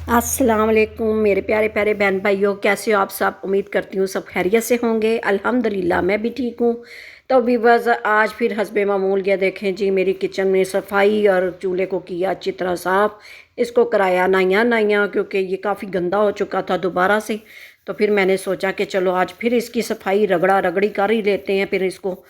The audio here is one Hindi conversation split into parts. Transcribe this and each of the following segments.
अस्सलाम वालेकुम मेरे प्यारे प्यारे बहन भाइयों, कैसे हो आप सब। उम्मीद करती हूँ सब खैरियत से होंगे। अल्हम्दुलिल्लाह मैं भी ठीक हूँ। तो भी बस आज फिर हस्बे मामूल गया, देखें जी मेरी किचन में सफाई और चूल्हे को किया अच्छी तरह साफ़। इसको कराया नाइया नाइया, क्योंकि ये काफ़ी गंदा हो चुका था दोबारा से। तो फिर मैंने सोचा कि चलो आज फिर इसकी सफाई रगड़ा रगड़ी कर ही लेते हैं फिर इसको।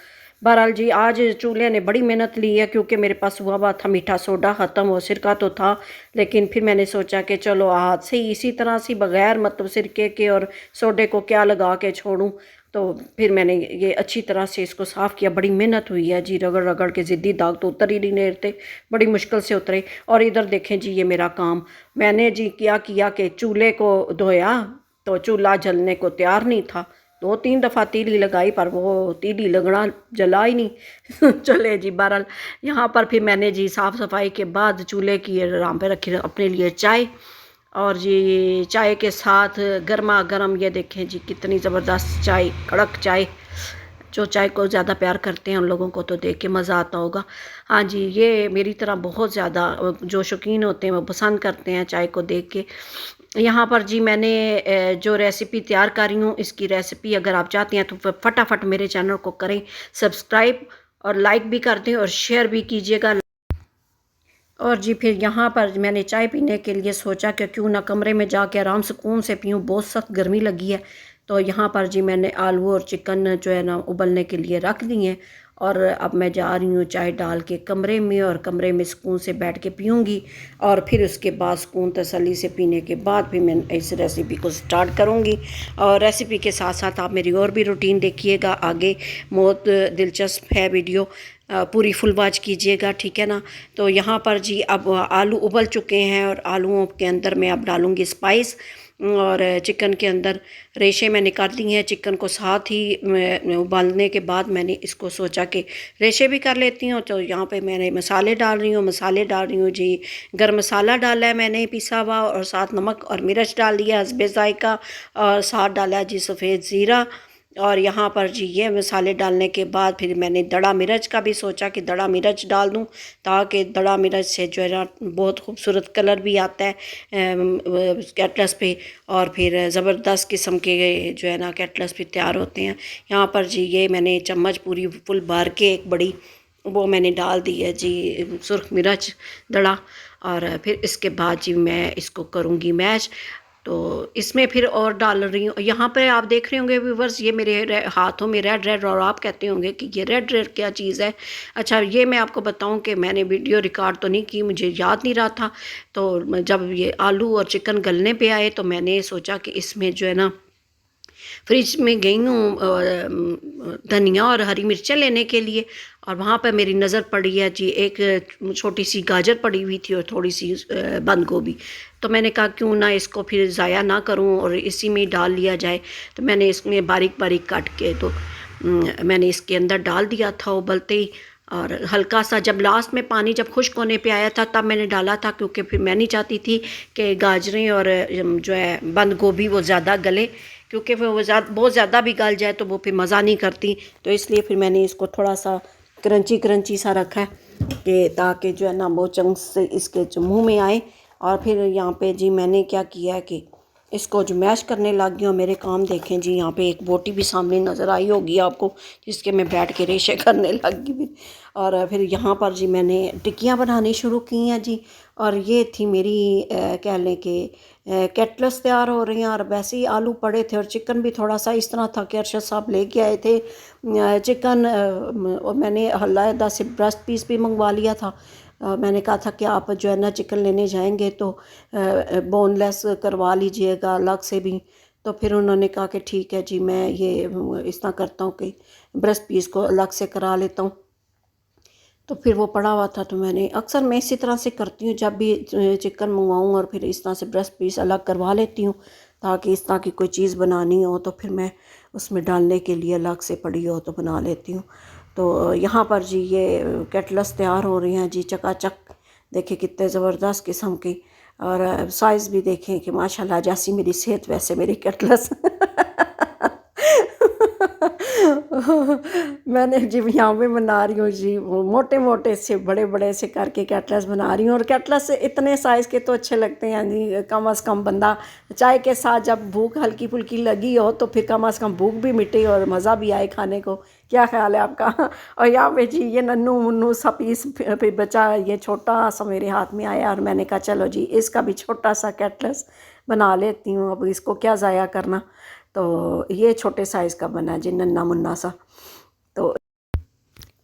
बहरहाल जी आज चूल्हे ने बड़ी मेहनत ली है, क्योंकि मेरे पास हुआ हुआ था मीठा सोडा ख़त्म, वो सिरका तो था। लेकिन फिर मैंने सोचा कि चलो हाथ से ही इसी तरह से बग़ैर मतलब सिरके के और सोडे को क्या लगा के छोड़ूं। तो फिर मैंने ये अच्छी तरह से इसको साफ़ किया। बड़ी मेहनत हुई है जी, रगड़ रगड़ के ज़िद्दी दाग तो उतर ही नहीं रहे थे, बड़ी मुश्किल से उतरे। और इधर देखें जी ये मेरा काम मैंने जी क्या किया कि चूल्हे को धोया तो चूल्हा जलने को तैयार नहीं था। दो तीन दफ़ा तीली लगाई पर वो तीली लगना जला ही नहीं। चले जी बहरहाल यहाँ पर फिर मैंने जी साफ़ सफाई के बाद चूल्हे की आराम पे रखी अपने लिए चाय। और जी चाय के साथ गर्मा गर्म ये देखें जी कितनी ज़बरदस्त चाय, कड़क चाय। जो चाय को ज़्यादा प्यार करते हैं उन लोगों को तो देख के मज़ा आता होगा। हाँ जी, ये मेरी तरह बहुत ज़्यादा जो शौकीन होते हैं वो पसंद करते हैं चाय को देख के। यहाँ पर जी मैंने जो रेसिपी तैयार कर रही हूँ, इसकी रेसिपी अगर आप चाहते हैं तो फटाफट मेरे चैनल को करें सब्सक्राइब, और लाइक भी कर दें और शेयर भी कीजिएगा। और जी फिर यहाँ पर मैंने चाय पीने के लिए सोचा कि क्यों ना कमरे में जाके आराम सुकून से पीऊँ, बहुत सख्त गर्मी लगी है। तो यहाँ पर जी मैंने आलू और चिकन जो है ना उबलने के लिए रख दिए हैं। और अब मैं जा रही हूँ चाय डाल के कमरे में, और कमरे में सुकून से बैठ के पीऊँगी। और फिर उसके बाद सुकून तसल्ली से पीने के बाद फिर मैं इस रेसिपी को स्टार्ट करूँगी। और रेसिपी के साथ साथ आप मेरी और भी रूटीन देखिएगा, आगे बहुत दिलचस्प है वीडियो, पूरी फुल वॉच कीजिएगा, ठीक है ना। तो यहाँ पर जी अब आलू उबल चुके हैं और आलूओं के अंदर मैं अब डालूँगी स्पाइस। और चिकन के अंदर रेशे मैंने कर दी हैं। चिकन को साथ ही उबालने के बाद मैंने इसको सोचा कि रेशे भी कर लेती हूँ। तो यहाँ पे मैंने मसाले डाल रही हूँ, जी गरम मसाला डाला है मैंने पिसा हुआ, और साथ नमक और मिर्च डाल दिया हस्बे ज़ायका, और साथ डाला है जी सफ़ेद ज़ीरा। और यहाँ पर जी ये मसाले डालने के बाद फिर मैंने दड़ा मिर्च का भी सोचा कि दड़ा मिर्च डाल दूँ, ताकि दड़ा मिर्च से जो है ना बहुत खूबसूरत कलर भी आता है कैटलस पे, और फिर ज़बरदस्त किस्म के जो है ना कैटलस भी तैयार होते हैं। यहाँ पर जी ये मैंने चम्मच पूरी फुल भर के एक बड़ी वो मैंने डाल दी है जी सुर्ख मिर्च दड़ा। और फिर इसके बाद जी मैं इसको करूँगी मैश। तो इसमें फिर और डाल रही हूँ। यहाँ पे आप देख रहे होंगे व्यूवर्स, ये मेरे हाथों में रेड रेड, और आप कहते होंगे कि ये रेड रेड क्या चीज़ है। अच्छा ये मैं आपको बताऊँ कि मैंने वीडियो रिकॉर्ड तो नहीं की, मुझे याद नहीं रहा था। तो जब ये आलू और चिकन गलने पे आए तो मैंने सोचा कि इसमें जो है ना फ्रिज में गई हूँ धनिया और हरी मिर्चें लेने के लिए। और वहाँ पर मेरी नज़र पड़ी है जी एक छोटी सी गाजर पड़ी हुई थी और थोड़ी सी बंद गोभी। तो मैंने कहा क्यों ना इसको फिर ज़ाया ना करूँ और इसी में ही डाल लिया जाए। तो मैंने इसमें बारीक बारीक काट के तो मैंने इसके अंदर डाल दिया था उबलते ही। और हल्का सा जब लास्ट में पानी जब खुश्क होने पे आया था तब मैंने डाला था, क्योंकि फिर मैं नहीं चाहती थी कि गाजरें और जो है बंद गोभी वो ज़्यादा गले, क्योंकि फिर वो बहुत ज़्यादा भी गल जाए तो वो फिर मज़ा नहीं करती। तो इसलिए फिर मैंने इसको थोड़ा सा क्रंची क्रंची सा रखा है कि ताकि जो है ना वो चंक्स से इसके जो मुँह में आए। और फिर यहाँ पे जी मैंने क्या किया है कि इसको जो मैश करने लग गई हूँ। मेरे काम देखें जी, यहाँ पे एक बोटी भी सामने नज़र आई होगी आपको, जिसके मैं बैठ के रेशे करने लग गई। और फिर यहाँ पर जी मैंने टिक्कियाँ बनानी शुरू की हैं जी। और ये थी मेरी कह लें कि कैटलस तैयार हो रही हैं। और वैसे ही आलू पड़े थे और चिकन भी थोड़ा सा इस तरह था कि अरशद साहब लेके आए थे चिकन, और मैंने हल्ला से ब्रेस्ट पीस भी मंगवा लिया था। मैंने कहा था कि आप जो है ना चिकन लेने जाएंगे तो बोनलेस करवा लीजिएगा अलग से भी। तो फिर उन्होंने कहा कि ठीक है जी, मैं ये इस तरह करता हूँ कि ब्रेस्ट पीस को अलग से करा लेता हूँ। तो फिर वो पड़ा हुआ था, तो मैंने अक्सर मैं इसी तरह से करती हूँ, जब भी चिकन मंगवाऊँ और फिर इस तरह से ब्रेस्ट पीस अलग करवा लेती हूँ, ताकि इस तरह की कोई चीज़ बनानी हो तो फिर मैं उसमें डालने के लिए अलग से पड़ी हो तो बना लेती हूँ। तो यहाँ पर जी ये कैटलस तैयार हो रही हैं जी चकाचक, देखिए कितने ज़बरदस्त किस्म की। और साइज़ भी देखें कि माशाल्लाह जैसी मेरी सेहत वैसे मेरी कैटलस। मैंने जी यहाँ पे बना रही हूँ जी, वो मोटे मोटे से बड़े बड़े से करके कैटलस बना रही हूँ। और कैटलस इतने साइज़ के तो अच्छे लगते हैं जी, कम से कम बंदा चाय के साथ जब भूख हल्की फुल्की लगी हो तो फिर कम से कम भूख भी मिटे और मज़ा भी आए खाने को। क्या ख्याल है आपका? और यहाँ पे जी ये नन्नू मुन्नू सा पीस फिर बचा, ये छोटा सा मेरे हाथ में आया और मैंने कहा चलो जी इसका भी छोटा सा कैटलस बना लेती हूँ, अब इसको क्या ज़ाया करना। तो ये छोटे साइज़ का बना जी, नन्ना मुन्ना सा। तो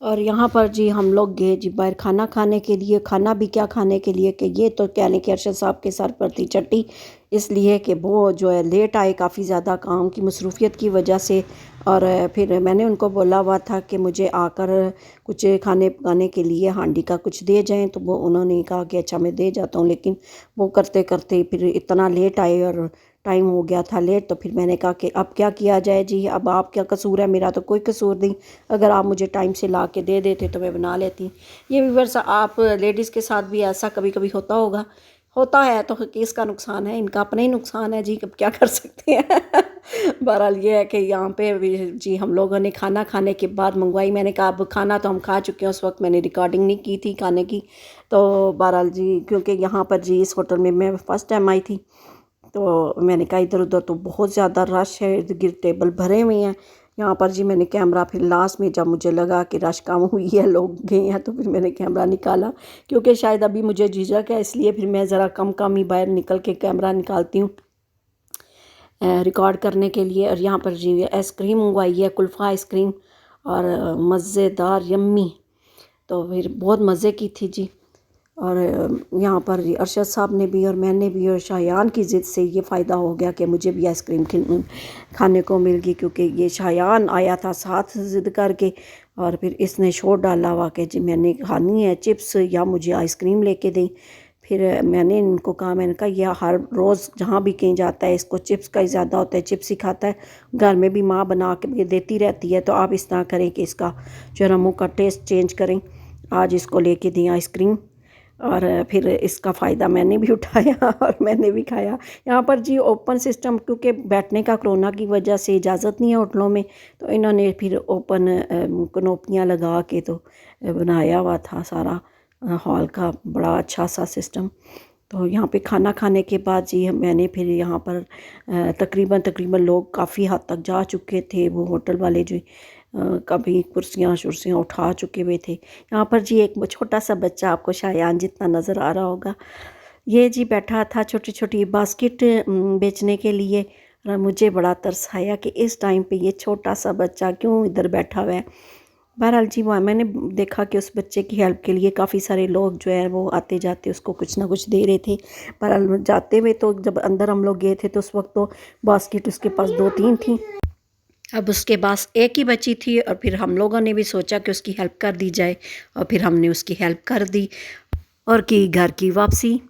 और यहाँ पर जी हम लोग गए जी बाहर खाना खाने के लिए। खाना भी क्या खाने के लिए कि ये तो कहने कि अरशद साहब के सर पर थी चट्टी, इसलिए कि वो जो है लेट आए काफ़ी ज़्यादा काम की मसरूफियत की वजह से। और फिर मैंने उनको बोला हुआ था कि मुझे आकर कुछ खाने पकाने के लिए हांडी का कुछ दे जाएं, तो वो उन्होंने कहा कि अच्छा मैं दे जाता हूँ। लेकिन वो करते करते फिर इतना लेट आए और टाइम हो गया था लेट। तो फिर मैंने कहा कि अब क्या किया जाए जी, अब आप क्या कसूर है, मेरा तो कोई कसूर नहीं, अगर आप मुझे टाइम से ला के दे देते तो मैं बना लेती। ये व्यूअर्स आप लेडीज़ के साथ भी ऐसा कभी कभी होता होगा, होता है तो किसका नुकसान है, इनका अपना ही नुकसान है जी, अब क्या कर सकते हैं। बहरहाल ये है कि यहाँ पे भी जी हम लोगों ने खाना खाने के बाद मंगवाई। मैंने कहा अब खाना तो हम खा चुके हैं, उस वक्त मैंने रिकॉर्डिंग नहीं की थी खाने की। तो बहरहाल जी क्योंकि यहाँ पर जी इस होटल में मैं फ़र्स्ट टाइम आई थी, तो मैंने कहा इधर उधर तो बहुत ज़्यादा रश है, इर्द गिर्द टेबल भरे हुए हैं। यहाँ पर जी मैंने कैमरा फिर लास्ट में जब मुझे लगा कि रश कम हुई है, लोग गए हैं, तो फिर मैंने कैमरा निकाला, क्योंकि शायद अभी मुझे झिझक है, इसलिए फिर मैं ज़रा कम कम ही बाहर निकल के कैमरा निकालती हूँ रिकॉर्ड करने के लिए। और यहाँ पर जी आइसक्रीम मंगवाई है, कुल्फ़ा आइसक्रीम, और मज़ेदार यम्मी, तो फिर बहुत मज़े की थी जी। और यहाँ पर अरशद साहब ने भी और मैंने भी और शायान की ज़िद से ये फ़ायदा हो गया कि मुझे भी आइसक्रीम खाने को मिल गई, क्योंकि ये शायान आया था साथ ज़िद करके और फिर इसने शोर डाला हुआ कि जी मैंने खानी है चिप्स या मुझे आइसक्रीम लेके दें। फिर मैंने इनको कहा, मैंने कहा यह हर रोज़ जहाँ भी कहीं जाता है इसको चिप्स का ही ज़्यादा होता है, चिप्स ही खाता है, घर में भी माँ बना के देती रहती है, तो आप इस तरह करें कि इसका जो है मुँह का टेस्ट चेंज करें, आज इसको लेके दें आइसक्रीम। और फिर इसका फ़ायदा मैंने भी उठाया और मैंने भी खाया। यहाँ पर जी ओपन सिस्टम, क्योंकि बैठने का कोरोना की वजह से इजाज़त नहीं है होटलों में, तो इन्होंने फिर ओपन कनोपियाँ लगा के तो बनाया हुआ था सारा हॉल का बड़ा अच्छा सा सिस्टम। तो यहाँ पे खाना खाने के बाद जी मैंने फिर यहाँ पर तकरीबन तकरीबन लोग काफ़ी हद तक जा चुके थे, वो होटल वाले जो कभी कुर्सियाँ शुर्सियाँ उठा चुके हुए थे। यहाँ पर जी एक छोटा सा बच्चा, आपको शायान जितना नज़र आ रहा होगा, ये जी बैठा था छोटी छोटी बास्केट बेचने के लिए। और मुझे बड़ा तरस आया कि इस टाइम पे ये छोटा सा बच्चा क्यों इधर बैठा हुआ है। बहरहाल जी वहाँ मैंने देखा कि उस बच्चे की हेल्प के लिए काफ़ी सारे लोग जो है वो आते जाते उसको कुछ ना कुछ दे रहे थे। बहरहाल जाते हुए तो जब अंदर हम लोग गए थे तो उस वक्त तो बास्केट उसके पास 2-3 थी, अब उसके पास एक ही बची थी। और फिर हम लोगों ने भी सोचा कि उसकी हेल्प कर दी जाए, और फिर हमने उसकी हेल्प कर दी और की घर की वापसी।